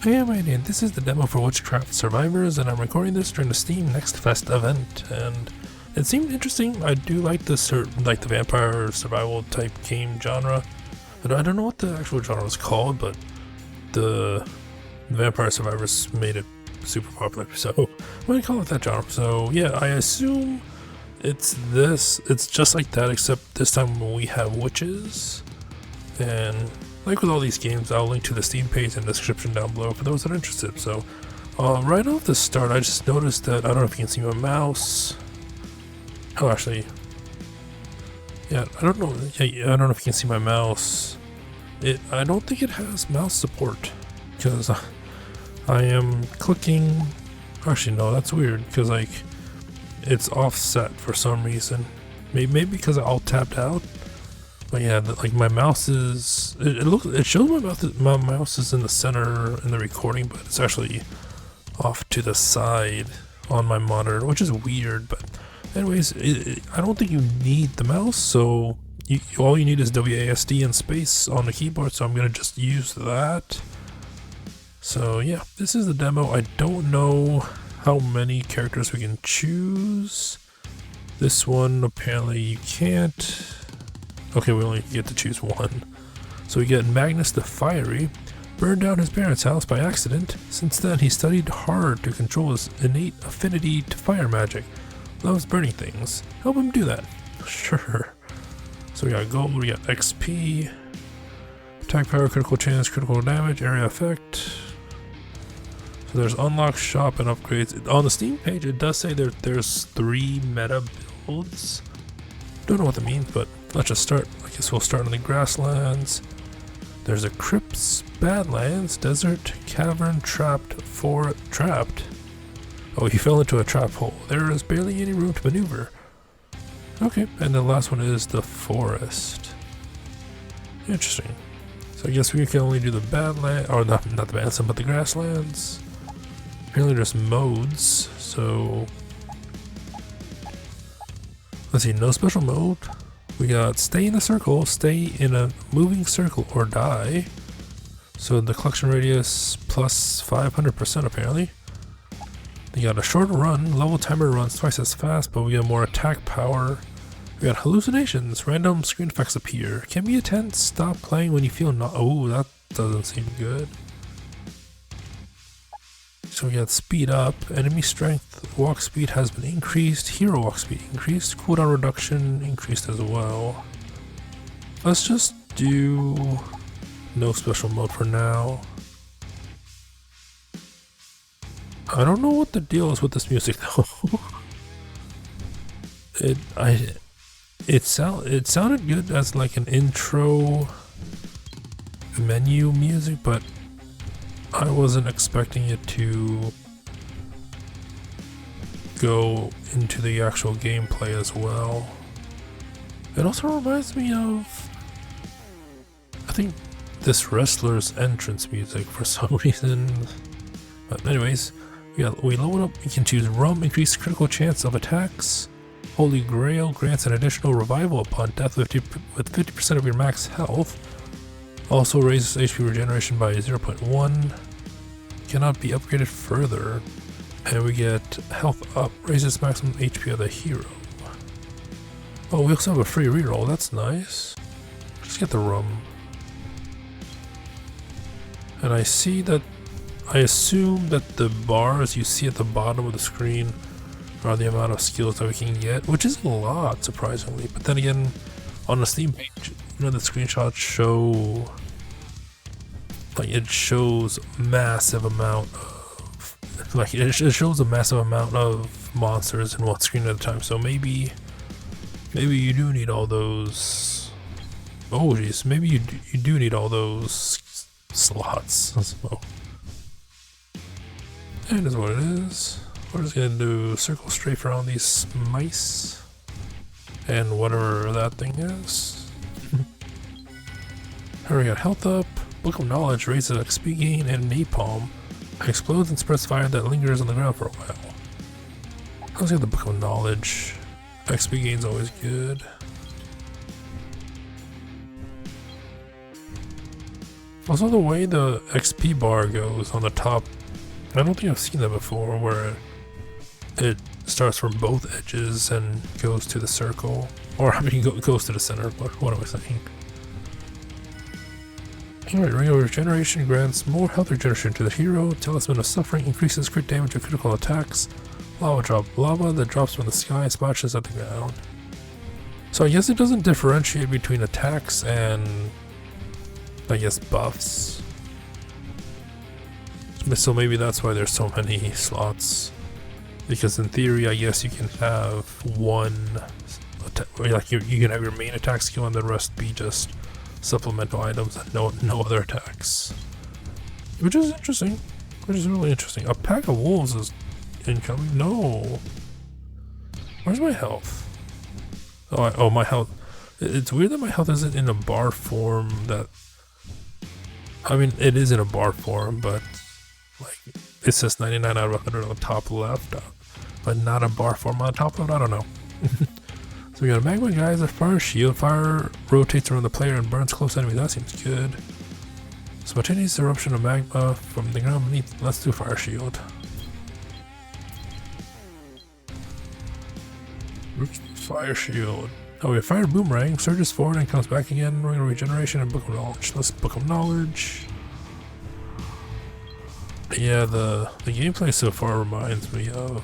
Hey, I'm Andy, and this is the demo for Witchcraft Survivors, and I'm recording this during the Steam Next Fest event, and it seemed interesting. I do like the vampire survival type game genre. I don't know what the actual genre is called, but the Vampire Survivors made it super popular, so I'm gonna call it that genre. So yeah, I assume it's just like that, except this time we have witches, and like with all these games, I'll link to the Steam page in the description down below for those that are interested. So, right off the start, I just noticed that, I don't know if you can see my mouse. Oh, actually, yeah, I don't know. Yeah, I don't know if you can see my mouse. I don't think it has mouse support, because I am clicking. Actually, no, that's weird, because like it's offset for some reason. Maybe because I alt tapped out. But yeah, like my mouse is, it shows my mouse is in the center in the recording, but it's actually off to the side on my monitor, which is weird. But anyways, I don't think you need the mouse, so all you need is WASD and space on the keyboard, so I'm gonna just use that. So yeah, this is the demo. I don't know how many characters we can choose. This one, apparently you can't. Okay, we only get to choose one. So we get Magnus the Fiery. Burned down his parents' house by accident. Since then, he studied hard to control his innate affinity to fire magic. Loves burning things. Help him do that. Sure. So we got gold, we got XP, attack power, critical chance, critical damage, area effect. So there's unlock, shop, and upgrades. On the Steam page, it does say there's 3 meta builds. Don't know what that means, but let's just start. I guess we'll start on the grasslands. There's a crypts, badlands, desert, cavern, trapped. Oh, he fell into a trap hole. There is barely any room to maneuver. Okay, and the last one is the forest. Interesting. So I guess we can only do the badlands, or not the badlands, but the grasslands. Apparently there's modes, so let's see, no special mode. We got stay in a circle, stay in a moving circle, or die. So the collection radius plus 500% apparently. We got a shorter run, level timer runs twice as fast, but we got more attack power. We got hallucinations, random screen effects appear. Can be intense, stop playing when you feel not. Oh, that doesn't seem good. So we got speed up, enemy strength, walk speed has been increased, hero walk speed increased, cooldown reduction increased as well. Let's just do no special mode for now. I don't know what the deal is with this music though. It sounded good as like an intro menu music, but I wasn't expecting it to go into the actual gameplay as well. It also reminds me of, I think, this wrestler's entrance music for some reason. But anyways, we level up. We can choose rum, increase critical chance of attacks. Holy Grail grants an additional revival upon death with 50% of your max health. Also raises HP regeneration by 0.1. Cannot be upgraded further. And we get health up, raises maximum HP of the hero. Oh, we also have a free reroll, that's nice. Let's get the rum. And I assume that the bars you see at the bottom of the screen are the amount of skills that we can get, which is a lot, surprisingly. But then again, on the Steam page, the screenshots show, like, it shows massive amount of, like, it shows a massive amount of monsters in one screen at a time. So maybe you do need all those. Oh geez, maybe you do need all those slots. So that is what it is. We're just gonna do circle strafe around these mice and whatever that thing is. Here we got health up, Book of Knowledge raises XP gain, and napalm explodes and spreads fire that lingers on the ground for a while. Let's get the Book of Knowledge. XP gain's always good. Also, the way the XP bar goes on the top, I don't think I've seen that before, where it starts from both edges and goes to the circle. Or, I mean, goes to the center, but what am I saying? Alright, Ring of Regeneration grants more health regeneration to the hero. Talisman of Suffering increases crit damage and critical attacks. Lava Drop. Lava that drops from the sky splashes at the ground. So I guess it doesn't differentiate between attacks and, I guess, buffs. So maybe that's why there's so many slots. Because in theory, I guess you can have one attack, like you can have your main attack skill and the rest be just supplemental items and no other attacks. Which is interesting. Which is really interesting. A pack of wolves is incoming? No. Where's my health? Oh, my health. It's weird that my health isn't in a bar form that... I mean, it is in a bar form, but like it says 99 out of 100 on the top left, but not a bar form on the top left. I don't know. So we got a magma geyser, fire shield. Fire rotates around the player and burns close enemies. That seems good. Spontaneous eruption of magma from the ground beneath. Let's do fire shield. Oops, fire shield. Oh, we have fire boomerang. Surges forward and comes back again. Ring of Regeneration and book of knowledge. Let's book of knowledge. Yeah, the gameplay so far reminds me of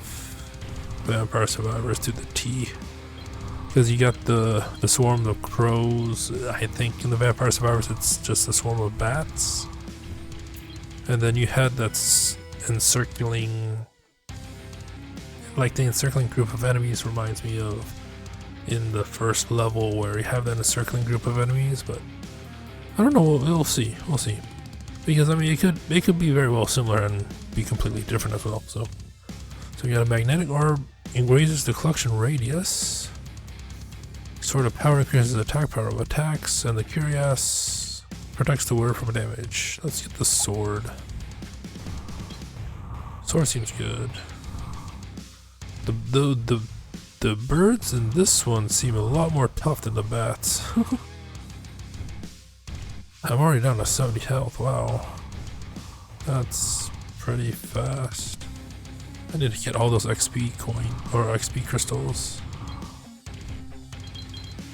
Vampire Survivors to the T. Because you got the swarm of crows. I think in the Vampire Survivors it's just a swarm of bats. And then you had that encircling... Like the encircling group of enemies reminds me of in the first level where you have that encircling group of enemies, but I don't know, we'll see. Because I mean it could be very well similar and be completely different as well. So we got a magnetic orb, increases the collection radius. Sword of Power increases attack power of attacks, and the Curious protects the wearer from damage. Let's get the sword. Sword seems good. The birds in this one seem a lot more tough than the bats. I'm already down to 70 health, wow. That's pretty fast. I need to get all those XP coin, or XP crystals.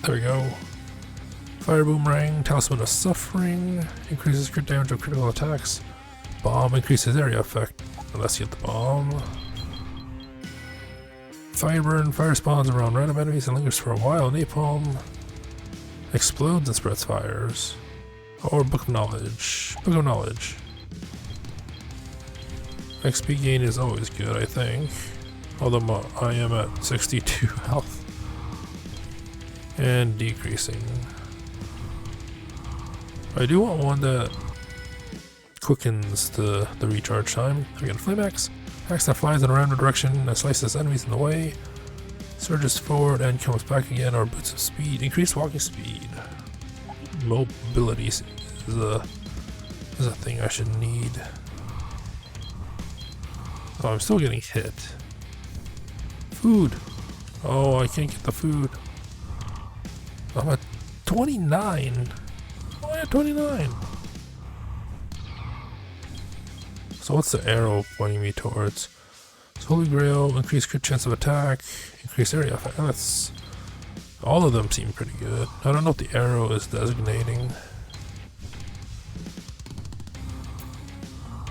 There we go. Fire Boomerang, Talisman of Suffering, increases crit damage of critical attacks. Bomb increases area effect. Let's get the bomb. Fire Burn, fire spawns around random enemies and lingers for a while. Napalm explodes and spreads fires. Or Book of Knowledge. Book of Knowledge. XP gain is always good, I think. Although I am at 62 health. And decreasing. I do want one that quickens the recharge time. We got a Flame Axe. Axe that flies in a random direction and slices enemies in the way. Surges forward and comes back again, or boots of speed. Increased walking speed. Mobility is a thing I should need. Oh, I'm still getting hit. Food. Oh, I can't get the food. I'm at 29. Oh, I'm at 29. So what's the arrow pointing me towards? So Holy Grail, increased crit chance of attack, increased area effect. That's... all of them seem pretty good. I don't know what the arrow is designating.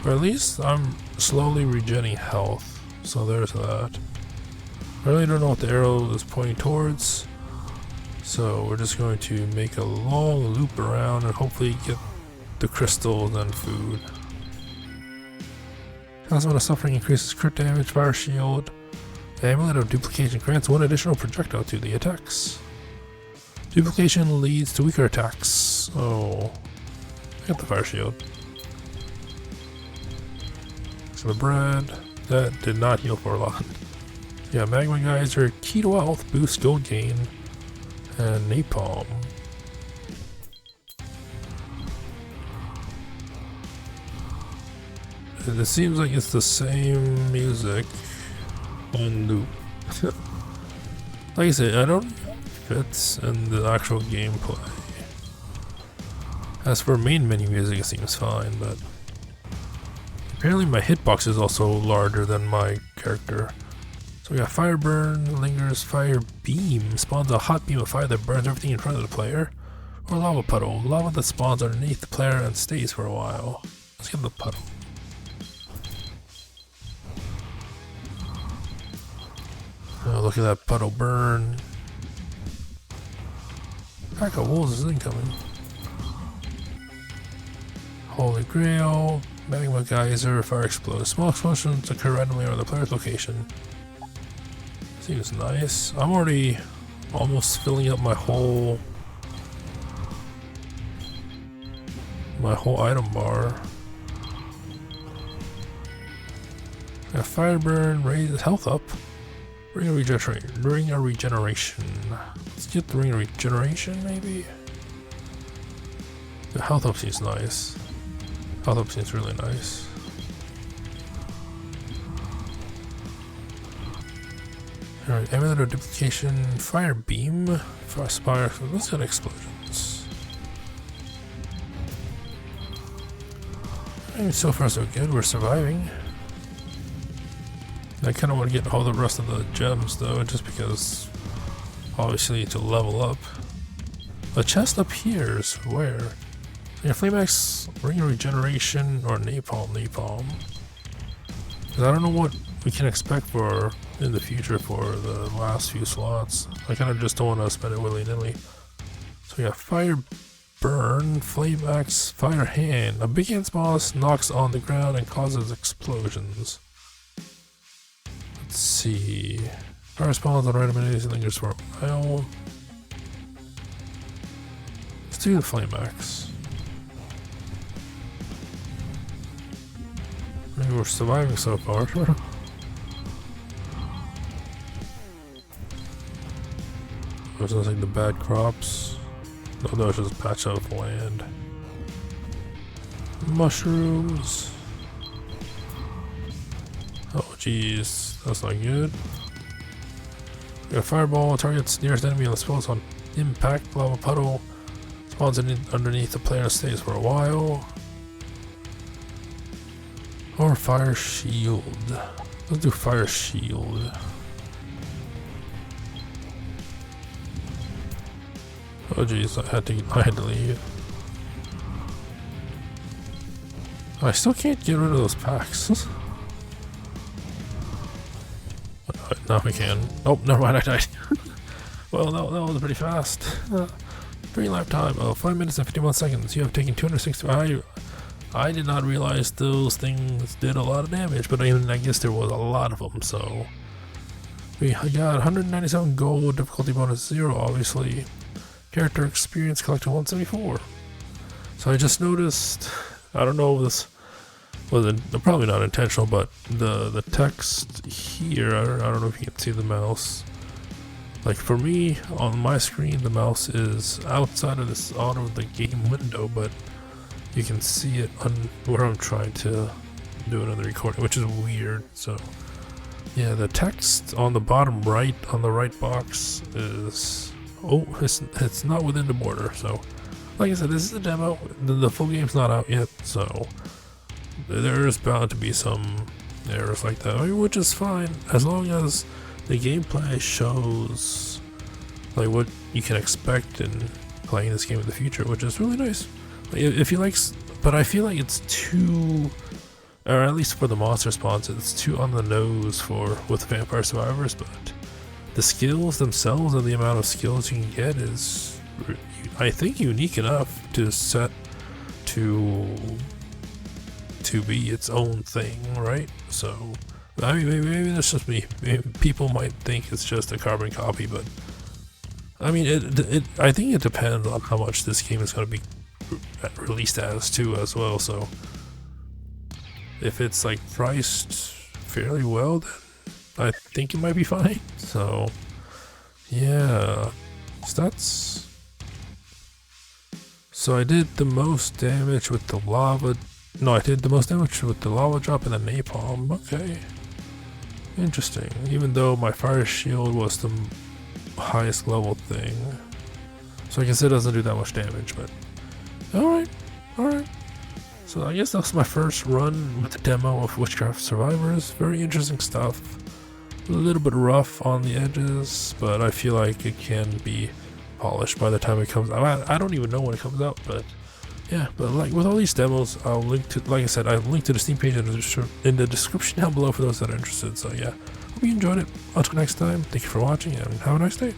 Or at least I'm slowly regenerating health. So there's that. I really don't know what the arrow is pointing towards. So we're just going to make a long loop around and hopefully get the crystals and food. Talisman of Suffering increases crit damage, fire shield. The Amulet of Duplication grants one additional projectile to the attacks. Duplication leads to weaker attacks. Oh, I got the fire shield. So the bread, that did not heal for a lot. Yeah, Magma Geyser, key to health, boost gold gain, and napalm. And it seems like it's the same music on loop. Like I said, I don't know if it fits in the actual gameplay. As for main menu music, it seems fine, but apparently my hitbox is also larger than my character. So we got Fire Burn, Lingers, Fire Beam, spawns a hot beam of fire that burns everything in front of the player. Or Lava Puddle, lava that spawns underneath the player and stays for a while. Let's get the puddle. Oh, look at that puddle burn. Pack of wolves is incoming. Holy Grail, Magma Geyser, Fire Explodes. Small explosions occur randomly around the player's location. Seems nice. I'm already almost filling up my whole item bar. Got Fire Burn, raise health up. Ring of Regeneration. Let's get the Ring of Regeneration, maybe? The health up seems nice. Health up seems really nice. Alright, Amulet of Duplication, Fire Beam, Fire Spire, let's get explosions. I mean, so far so good, we're surviving. I kind of want to get all the rest of the gems though, just because obviously to level up. The chest up here is where? Yeah, Flame Axe, Ring of Regeneration, or Napalm. Because I don't know what we can expect for in the future for the last few slots. I kind of just don't want to spend it willy-nilly. So we got Fire Burn, Flame Axe, Fire Hand. A big hand boss knocks on the ground and causes explosions. Let's see. Fire spawns on random enemies and lingers for a while. Let's do the Flame Axe. Maybe we're surviving so far. There's nothing the bad crops. No, there's just a patch of land. Mushrooms. Oh jeez, that's not good. We got Fireball, targets nearest enemy on spawns on impact. Lava Puddle spawns underneath the player and stays for a while. Or Fire Shield. Let's do Fire Shield. Oh jeez, I had to leave. I still can't get rid of those packs. Now we can. Oh, never mind, I died. Well, that was pretty fast. Free lifetime of 5 minutes and 51 seconds. You have taken 260. I did not realize those things did a lot of damage, but I guess there was a lot of them, so. We got 197 gold, difficulty bonus 0, obviously. Character experience collected 174. So I just noticed, I don't know if this was probably not intentional, but the text here, I don't know if you can see the mouse. Like for me, on my screen, the mouse is outside of this out of the game window, but you can see it on where I'm trying to do another recording, which is weird. So yeah, the text on the bottom right, on the right box is, oh, it's not within the border. So like I said, this is a demo, the full game's not out yet, so there is bound to be some errors like that, which is fine, as long as the gameplay shows like what you can expect in playing this game in the future, which is really nice. If you like, but I feel like it's too, or at least for the monster spawns, it's too on the nose with Vampire Survivors. But the skills themselves and the amount of skills you can get is, I think, unique enough to set to be its own thing, right? So I mean, maybe that's just me. Maybe people might think it's just a carbon copy, but I mean, I think it depends on how much this game is going to be released as well. So if it's like priced fairly well, then I think it might be fine. So yeah, stats. So I did the most damage with the lava. No, I did the most damage with the lava drop and the napalm. Okay, interesting. Even though my fire shield was the highest level thing, so I guess it doesn't do that much damage, but Alright, alright. So I guess that was my first run with the demo of Witchcraft Survivors. Very interesting stuff. A little bit rough on the edges, but I feel like it can be polished by the time it comes out. I don't even know when it comes out, but yeah. But like with all these demos, I'll link to, like I said, I'll link to the Steam page in the description down below for those that are interested. So yeah, hope you enjoyed it. Until next time, thank you for watching and have a nice day.